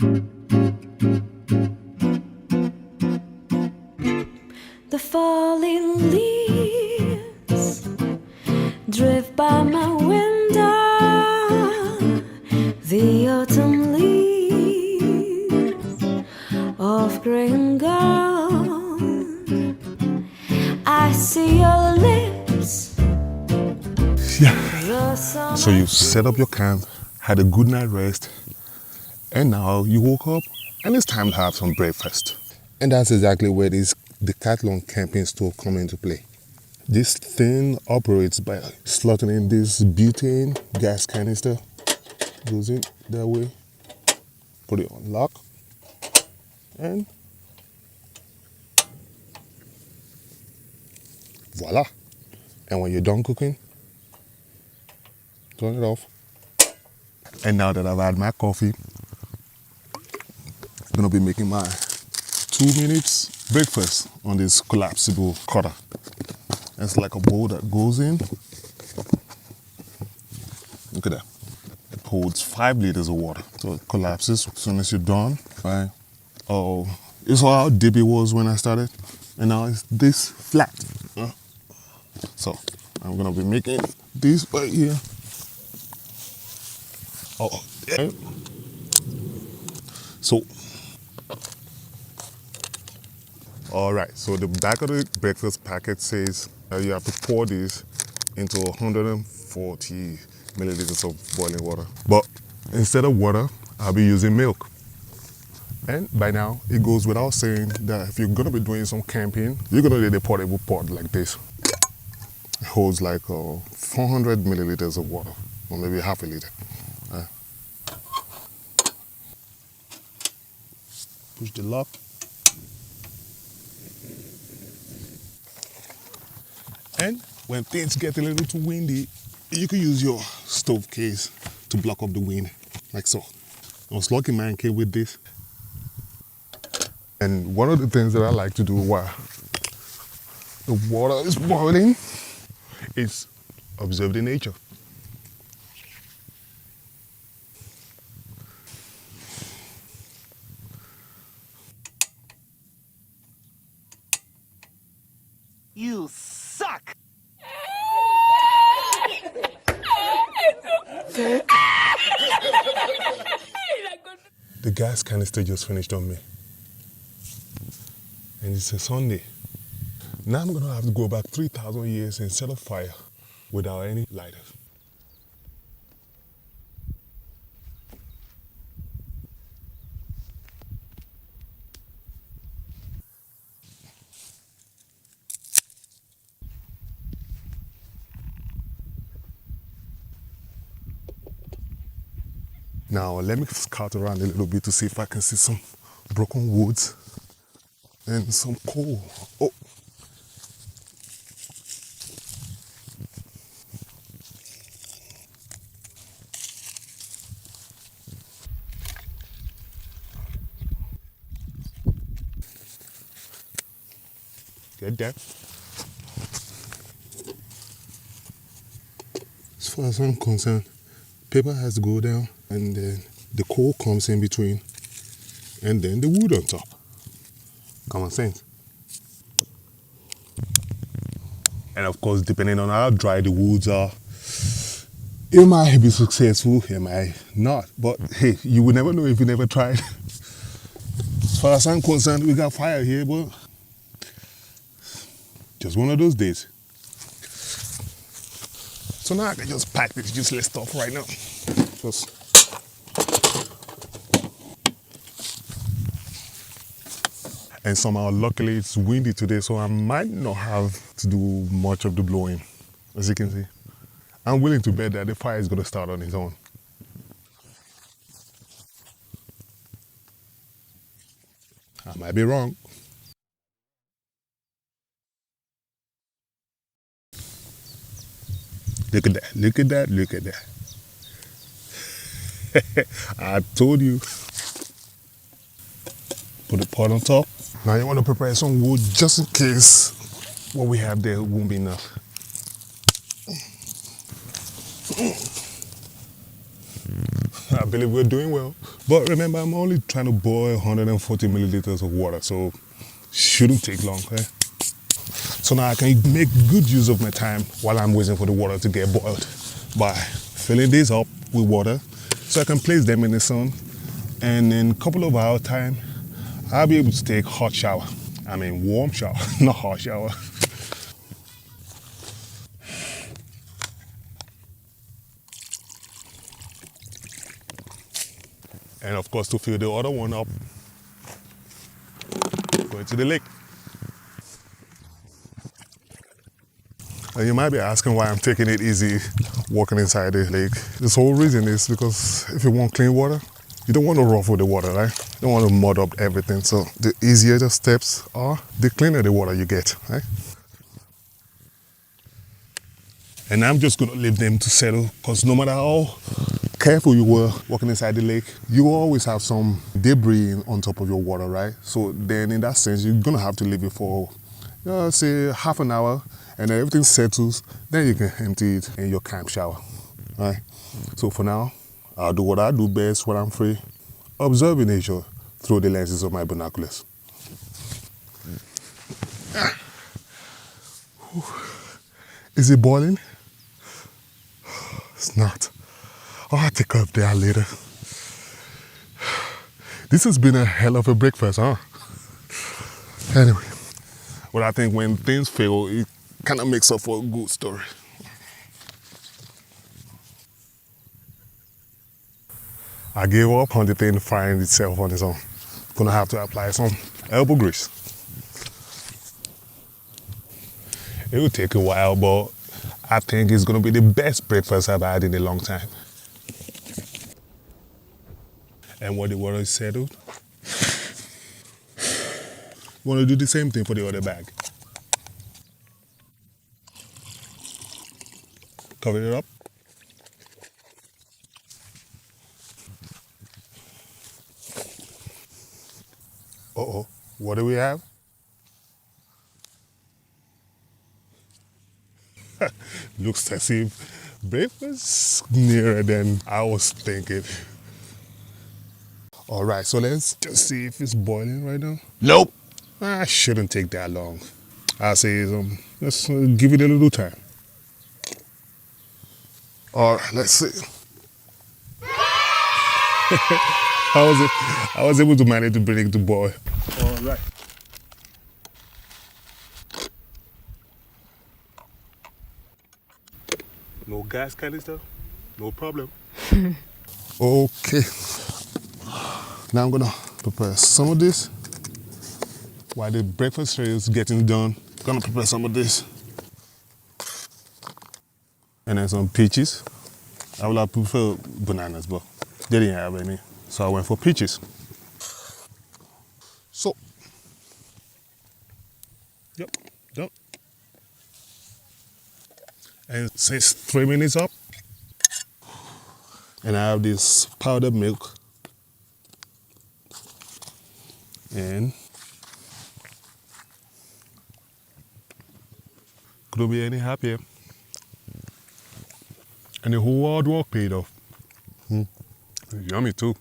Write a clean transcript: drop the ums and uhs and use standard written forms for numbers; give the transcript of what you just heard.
The falling leaves drift by my window. The autumn leaves of gray and gold. I see your lips. Yeah. So you set up your camp, had a good night rest, and now you woke up and it's time to have some breakfast. And that's exactly where this Decathlon camping stove come into play. This thing operates by slotting in this butane gas canister, goes in that way, put it on lock, and voila. And when you're done cooking, turn it off. And now that I've had my coffee, I'm gonna be making my 2 minutes breakfast on this collapsible cutter. It's like a bowl that goes in. Look at that. It holds 5 liters of water. So it collapses as soon as you're done. Right? Oh, you saw how deep it was when I started? And now it's this flat. So I'm gonna be making this right here. Oh, yeah. So, all right, so the back of the breakfast packet says you have to pour this into 140 milliliters of boiling water. But instead of water, I'll be using milk. And by now, it goes without saying that if you're gonna be doing some camping, you're gonna need a portable pot like this. It holds like 400 milliliters of water, or maybe half a liter. Push the lock. And when things get a little too windy, you can use your stove case to block up the wind, like so. I was locking my cave with this. And one of the things that I like to do while the water is boiling is observe the nature. You suck! The gas canister just finished on me. And it's a Sunday. Now I'm gonna have to go back 3,000 years and set a fire without any lighters. Now let me scout around a little bit to see if I can see some broken woods and some coal. Oh. Get that. As far as I'm concerned, paper has to go down and then the coal comes in between and then the wood on top. Common sense. And of course, depending on how dry the woods are, it might be successful, it might not. But hey, you will never know if you never tried. As far as I'm concerned, we got fire here, but just one of those days. So now I can just pack this useless stuff right now. Just and somehow luckily it's windy today, so I might not have to do much of the blowing. As you can see, I'm willing to bet that the fire is going to start on its own. I might be wrong. Look at that, look at that, look at that. I told you. Put the pot on top. Now you want to prepare some wood just in case what we have there won't be enough. I believe we're doing well. But remember, I'm only trying to boil 140 milliliters of water, so shouldn't take long. Eh? So now I can make good use of my time while I'm waiting for the water to get boiled by filling these up with water so I can place them in the sun, and in a couple of hours time I'll be able to take hot shower. I mean warm shower, not hot shower. And of course, to fill the other one up, going to the lake. And you might be asking why I'm taking it easy walking inside the lake. This whole reason is because if you want clean water, you don't want to ruffle the water, right? You don't want to mud up everything. So the easier the steps are, the cleaner the water you get, right? And I'm just gonna leave them to settle, because no matter how careful you were walking inside the lake, you always have some debris on top of your water, right? So then in that sense, you're gonna have to leave it for, say, half an hour, and then everything settles, then you can empty it in your camp shower, right? So for now, I'll do what I do best when I'm free, observing nature through the lenses of my binoculars. Is it boiling? It's not. I'll take up there later. This has been a hell of a breakfast, huh? Anyway, but I think when things fail, it kind of makes up for a good story. I gave up on the thing frying itself on its own. Gonna have to apply some elbow grease. It will take a while, but I think it's gonna be the best breakfast I've had in a long time. And when the water is settled, you wanna do the same thing for the other bag. Cover it up. Uh-oh, what do we have? Looks as if breakfast nearer than I was thinking. All right, so let's just see if it's boiling right now. Nope. Shouldn't take that long. I say let's give it a little time. All right, let's see. I was able to manage to bring it to boil. All right. No gas canister, no problem. Okay. Now I'm gonna prepare some of this. While the breakfast tray is getting done, I'm gonna prepare some of this. And then some peaches. I would have preferred bananas, but they didn't have any. So I went for peaches. So, yep, done. And since 3 minutes up, and I have this powdered milk. And couldn't be any happier. And the whole hard work paid off. Yummy too.